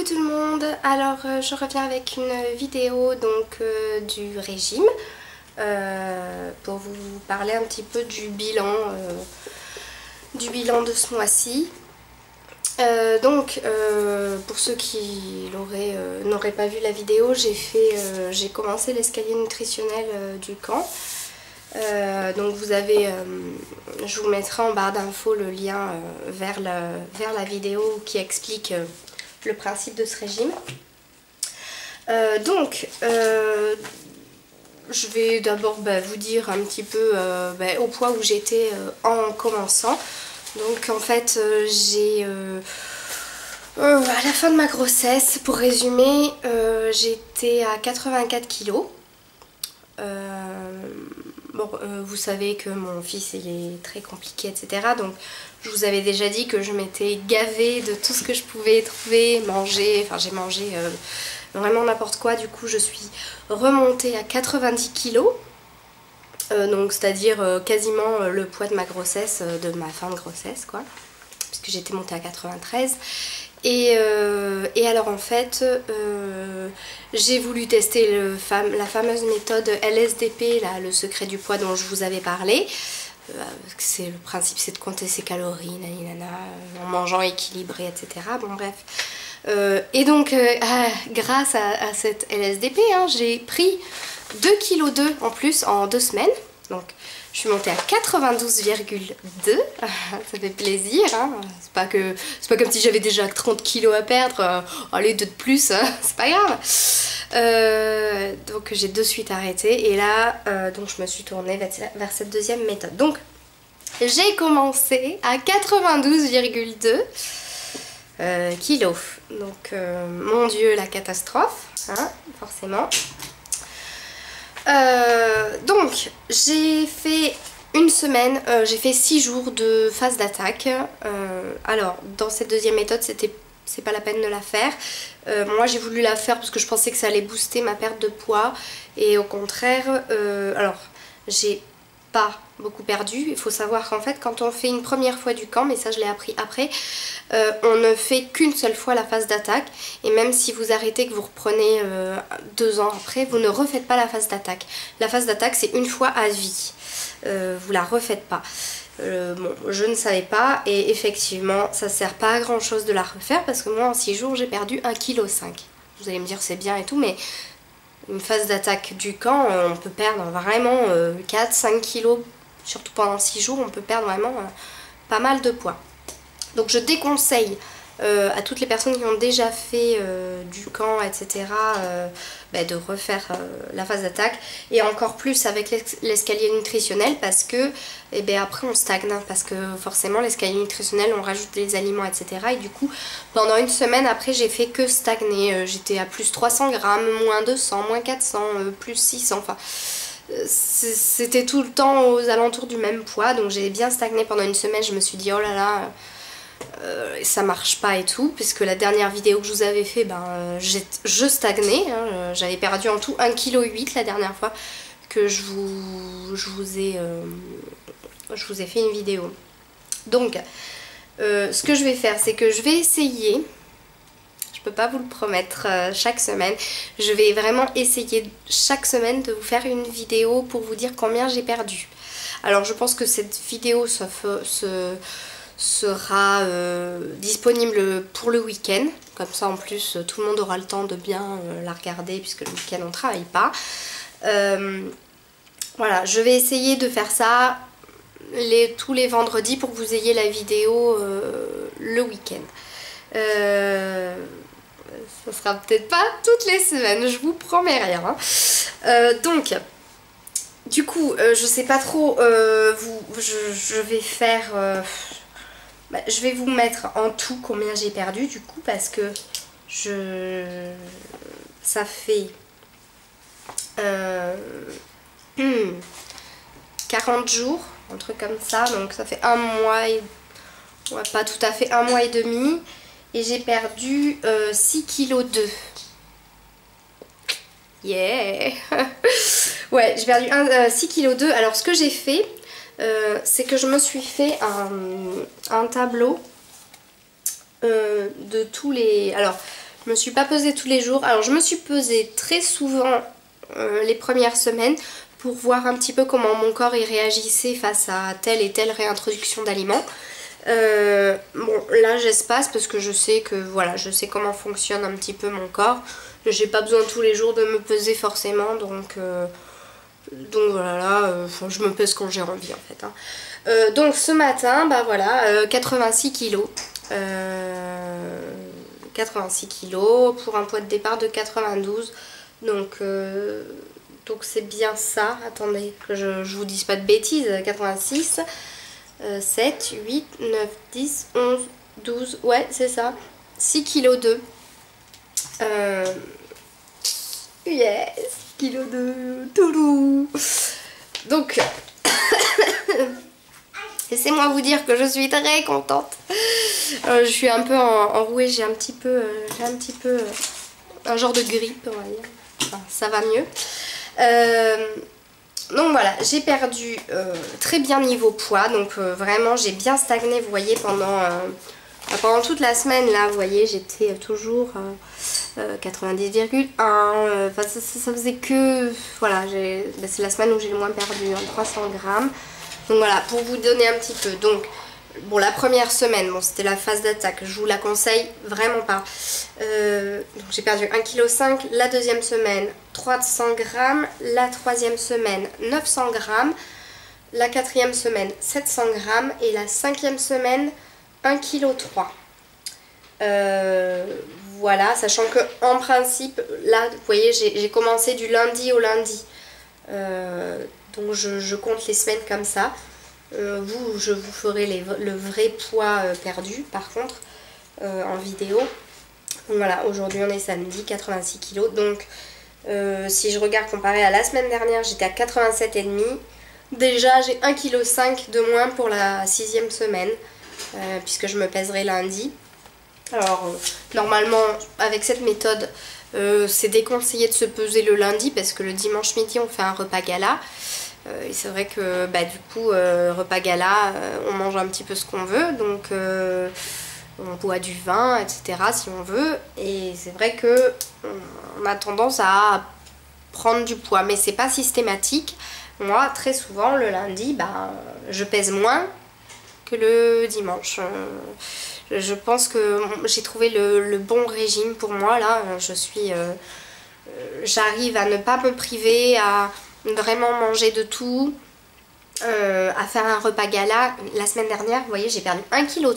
Coucou tout le monde, alors je reviens avec une vidéo donc du régime pour vous parler un petit peu du bilan de ce mois-ci. Pour ceux qui n'auraient pas vu la vidéo, j'ai commencé l'escalier nutritionnel du camp. Donc vous avez, je vous mettrai en barre d'infos le lien vers la vidéo qui explique le principe de ce régime. Je vais d'abord vous dire un petit peu au poids où j'étais en commençant. Donc en fait j'ai à la fin de ma grossesse, pour résumer, j'étais à 84 kilos. Vous savez que mon fils il est très compliqué, etc. Donc je vous avais déjà dit que je m'étais gavée de tout ce que je pouvais trouver, manger. Enfin j'ai mangé vraiment n'importe quoi. Du coup je suis remontée à 90 kilos. Donc c'est-à-dire quasiment le poids de ma grossesse, de ma fin de grossesse quoi. Puisque j'étais montée à 93. Et alors en fait, j'ai voulu tester la fameuse méthode LSDP, là, le secret du poids dont je vous avais parlé. Le principe c'est de compter ses calories, en mangeant équilibré, etc. Bon bref. Grâce à cette LSDP, j'ai pris 2,2 kg en plus en 2 semaines. Donc je suis montée à 92,2, ça fait plaisir, hein. C'est pas comme si j'avais déjà 30 kilos à perdre, allez 2 de plus, c'est pas grave. Donc j'ai de suite arrêté et là donc je me suis tournée vers cette deuxième méthode. Donc j'ai commencé à 92,2 kilos. Donc mon Dieu, la catastrophe, hein, forcément. Donc j'ai fait une semaine, j'ai fait 6 jours de phase d'attaque. Alors dans cette deuxième méthode c'est pas la peine de la faire. Moi j'ai voulu la faire parce que je pensais que ça allait booster ma perte de poids et au contraire, alors j'ai pas beaucoup perdu. Il faut savoir qu'en fait quand on fait une première fois du camp, mais ça je l'ai appris après, on ne fait qu'une seule fois la phase d'attaque et même si vous arrêtez, que vous reprenez 2 ans après, vous ne refaites pas la phase d'attaque. La phase d'attaque c'est une fois à vie, vous la refaites pas. Bon, je ne savais pas et effectivement ça sert pas à grand chose de la refaire parce que moi en 6 jours j'ai perdu 1,5 kg. Vous allez me dire c'est bien et tout, mais une phase d'attaque du camp, on peut perdre vraiment 4-5 kilos, surtout pendant 6 jours, on peut perdre vraiment pas mal de poids. Donc je déconseille à toutes les personnes qui ont déjà fait du camp, etc., de refaire la phase d'attaque et encore plus avec l'escalier nutritionnel parce que après on stagne, parce que forcément l'escalier nutritionnel on rajoute des aliments, etc., et du coup pendant une semaine après j'ai fait que stagner. J'étais à plus 300 grammes, moins 200, moins 400, plus 600, enfin c'était tout le temps aux alentours du même poids. Donc j'ai bien stagné pendant une semaine. Je me suis dit oh là là, ça marche pas et tout, puisque la dernière vidéo que je vous avais fait, je stagnais, hein. J'avais perdu en tout 1,8 kg la dernière fois que je vous ai fait une vidéo. Donc ce que je vais faire, c'est que je vais essayer, je peux pas vous le promettre chaque semaine, je vais vraiment essayer chaque semaine de vous faire une vidéo pour vous dire combien j'ai perdu. Alors je pense que cette vidéo sera disponible pour le week-end, comme ça en plus tout le monde aura le temps de bien la regarder puisque le week-end on travaille pas. Voilà, je vais essayer de faire ça tous les vendredis pour que vous ayez la vidéo le week-end. Ça sera peut-être pas toutes les semaines, je vous promets rien, hein. Donc du coup je sais pas trop, je vais faire je vais vous mettre en tout combien j'ai perdu du coup, parce que ça fait 40 jours, un truc comme ça, donc ça fait un mois et... ouais, pas tout à fait, un mois et demi, et j'ai perdu 6,2 kg. Yeah. Ouais, j'ai perdu 6,2 kg. Alors ce que j'ai fait, c'est que je me suis fait un tableau de tous les... Alors Je me suis pas pesée tous les jours. Alors je me suis pesée très souvent les premières semaines pour voir un petit peu comment mon corps y réagissait face à telle et telle réintroduction d'aliments. Bon là j'espace parce que je sais que voilà, je sais comment fonctionne un petit peu mon corps. J'ai pas besoin tous les jours de me peser forcément, donc voilà, là, je me pèse quand j'ai envie en fait. Hein. Donc ce matin, bah voilà, 86 kilos. 86 kilos pour un poids de départ de 92. Donc c'est bien ça. Attendez, que je vous dise pas de bêtises. 86, 7, 8, 9, 10, 11, 12. Ouais, c'est ça. 6 kg 2. Yes, kilo de Toulou. Donc, laissez-moi vous dire que je suis très contente. Je suis un peu enrouée, j'ai un petit peu un genre de grippe, on va dire. Enfin, ça va mieux. Donc voilà, j'ai perdu très bien niveau poids. Donc vraiment, j'ai bien stagné, vous voyez, pendant toute la semaine, là, vous voyez, j'étais toujours 90,1. Enfin, ça faisait que... Voilà, c'est la semaine où j'ai le moins perdu, hein, 300 grammes. Donc voilà, pour vous donner un petit peu. Donc, bon, la première semaine, bon, c'était la phase d'attaque. Je vous la conseille vraiment pas. Donc j'ai perdu 1,5 kg. La deuxième semaine, 300 grammes. La troisième semaine, 900 grammes. La quatrième semaine, 700 grammes. Et la cinquième semaine, 1,3 kg. Voilà, sachant que en principe, là, vous voyez, j'ai commencé du lundi au lundi. Donc je compte les semaines comme ça. Je vous ferai le vrai poids perdu, par contre, en vidéo. Donc voilà, aujourd'hui on est samedi, 86 kg. Donc si je regarde comparé à la semaine dernière, j'étais à 87,5 kg. Déjà, j'ai 1,5 kg de moins pour la 6e semaine. Puisque je me pèserai lundi. Alors normalement avec cette méthode c'est déconseillé de se peser le lundi parce que le dimanche midi on fait un repas gala et c'est vrai que bah, du coup repas gala on mange un petit peu ce qu'on veut, donc on boit du vin, etc. si on veut, et c'est vrai que on a tendance à prendre du poids, mais c'est pas systématique. Moi très souvent le lundi bah, je pèse moins que le dimanche. Je pense que j'ai trouvé le bon régime pour moi là. J'arrive à ne pas me priver, à vraiment manger de tout, à faire un repas gala. La semaine dernière, vous voyez, j'ai perdu 1,3 kg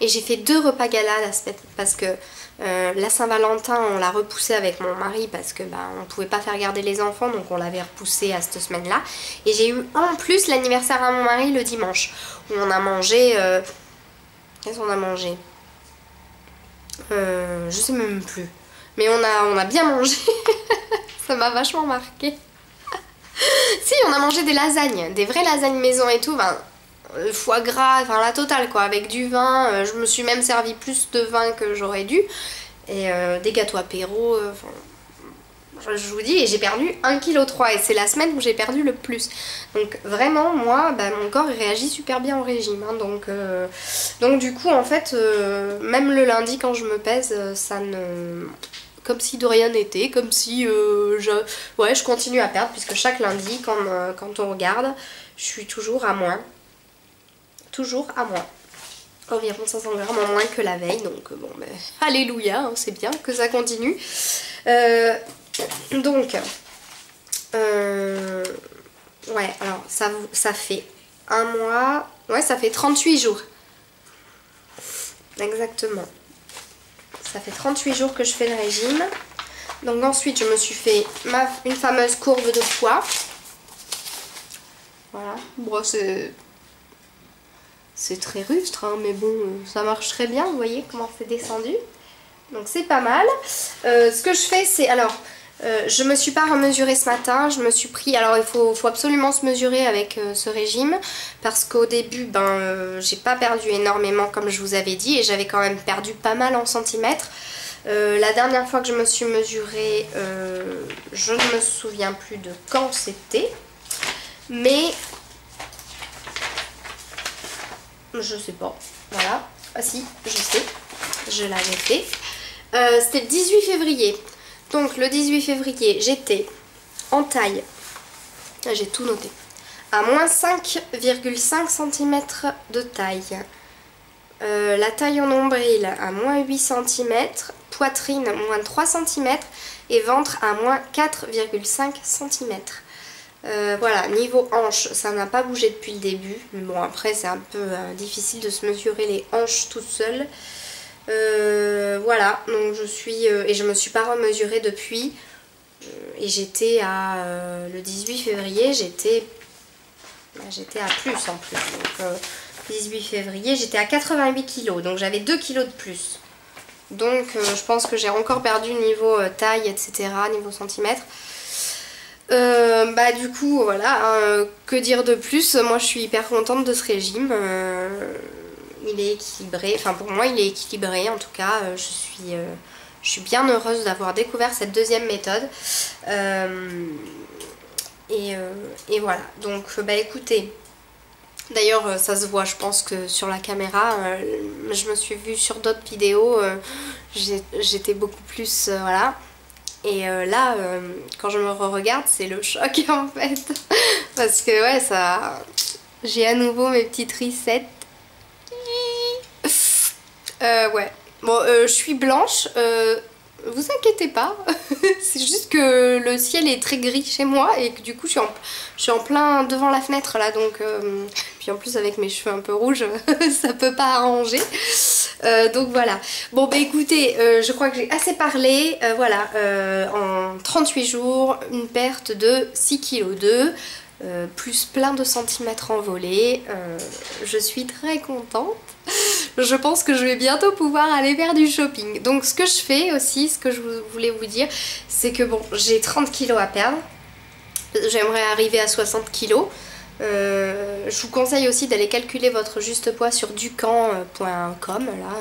et j'ai fait 2 repas gala la semaine parce que la Saint-Valentin on l'a repoussé avec mon mari parce que bah, on pouvait pas faire garder les enfants, donc on l'avait repoussé à cette semaine là, et j'ai eu en plus l'anniversaire à mon mari le dimanche où on a mangé qu'est-ce qu'on a mangé, je sais même plus, mais on a bien mangé. Ça m'a vachement marqué. Si, on a mangé des lasagnes, des vraies lasagnes maison et tout, ben, foie gras, enfin la totale quoi, avec du vin. Je me suis même servi plus de vin que j'aurais dû, et des gâteaux apéro, je vous dis, et j'ai perdu 1,3 kg et c'est la semaine où j'ai perdu le plus. Donc vraiment moi bah, mon corps il réagit super bien au régime, hein, donc du coup en fait même le lundi quand je me pèse ça ne... comme si de rien n'était, comme si je continue à perdre, puisque chaque lundi quand on regarde je suis toujours à moins. Toujours à moins. Environ 500 grammes en moins que la veille, donc bon ben alléluia, hein, c'est bien que ça continue. Donc ouais, alors ça fait un mois, ouais ça fait 38 jours exactement, ça fait 38 jours que je fais le régime. Donc ensuite je me suis fait une fameuse courbe de poids, voilà, bon c'est très rustre hein, mais bon ça marche très bien, vous voyez comment c'est descendu, donc c'est pas mal. Ce que je fais c'est, alors je me suis pas remesurée ce matin, je me suis pris, alors il faut absolument se mesurer avec ce régime, parce qu'au début ben j'ai pas perdu énormément comme je vous avais dit, et j'avais quand même perdu pas mal en centimètres. La dernière fois que je me suis mesurée, je ne me souviens plus de quand c'était, mais je sais pas, voilà, ah si, je sais, je l'avais fait. C'était le 18 février. Donc le 18 février, j'étais en taille, j'ai tout noté, à moins 5,5 cm de taille. La taille en nombril à moins 8 cm, poitrine moins 3 cm et ventre à moins 4,5 cm. Voilà, niveau hanches, ça n'a pas bougé depuis le début. Mais bon, après c'est un peu difficile de se mesurer les hanches toute seule. Voilà, donc je suis... et je me suis pas remesurée depuis. Et j'étais à... le 18 février, j'étais à plus en plus. Donc 18 février, j'étais à 88 kg. Donc j'avais 2 kg de plus. Donc je pense que j'ai encore perdu niveau taille, etc. Niveau centimètres. Bah du coup voilà, que dire de plus, moi je suis hyper contente de ce régime, il est équilibré, enfin pour moi il est équilibré en tout cas, je suis bien heureuse d'avoir découvert cette deuxième méthode, et voilà, donc bah écoutez, d'ailleurs ça se voit je pense que sur la caméra, je me suis vue sur d'autres vidéos, j'étais beaucoup plus, voilà. Et là, quand je me re-regarde, c'est le choc en fait. Parce que ouais, ça... J'ai à nouveau mes petites ricettes. Ouais. Bon, je suis blanche. Vous inquiétez pas. C'est juste que le ciel est très gris chez moi. Et que du coup, je suis en plein devant la fenêtre là. Donc, puis en plus, avec mes cheveux un peu rouges, ça peut pas arranger. Donc voilà. Bon bah écoutez, je crois que j'ai assez parlé. Voilà, en 38 jours, une perte de 6,2 kg, plus plein de centimètres envolés. Je suis très contente. Je pense que je vais bientôt pouvoir aller faire du shopping. Donc ce que je fais aussi, ce que je voulais vous dire, c'est que bon, j'ai 30 kg à perdre. J'aimerais arriver à 60 kg. Je vous conseille aussi d'aller calculer votre juste poids sur ducamp.com, là,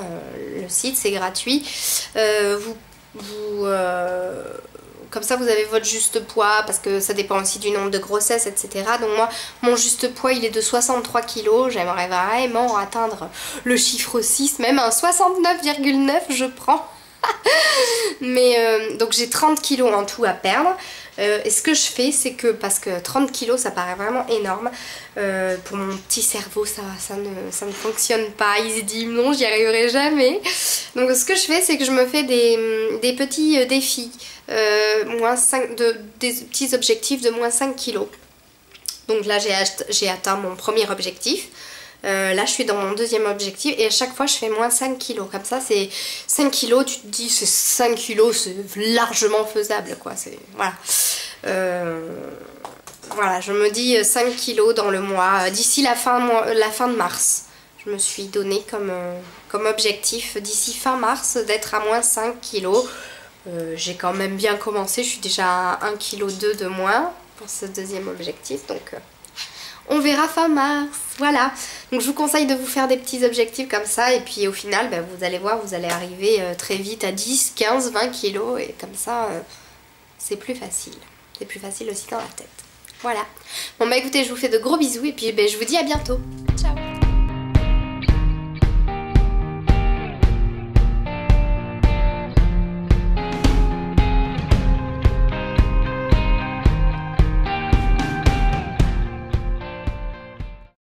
le site, c'est gratuit. Comme ça vous avez votre juste poids, parce que ça dépend aussi du nombre de grossesses, etc. Donc moi, mon juste poids il est de 63 kg, j'aimerais vraiment atteindre le chiffre 6, même un 69,9 je prends. Mais donc j'ai 30 kg en tout à perdre. Et ce que je fais, c'est que, parce que 30 kg ça paraît vraiment énorme, pour mon petit cerveau ça ne fonctionne pas, il se dit non, j'y arriverai jamais. Donc ce que je fais, c'est que je me fais des petits défis, des petits objectifs de moins 5 kg. Donc là j'ai atteint mon premier objectif. Là je suis dans mon deuxième objectif et à chaque fois je fais moins 5 kg. Comme ça c'est 5 kg, tu te dis c'est 5 kg, c'est largement faisable quoi. Voilà. Voilà, je me dis 5 kg dans le mois, d'ici la fin de mars. Je me suis donné comme objectif d'ici fin mars d'être à moins 5 kg. J'ai quand même bien commencé, je suis déjà à 1,2 kg de moins pour ce deuxième objectif. Donc on verra fin mars, voilà. Donc je vous conseille de vous faire des petits objectifs comme ça. Et puis au final, ben, vous allez voir, vous allez arriver très vite à 10, 15, 20 kilos. Et comme ça, c'est plus facile. C'est plus facile aussi dans la tête. Voilà. Bon bah écoutez, je vous fais de gros bisous. Et puis ben, je vous dis à bientôt. Ciao.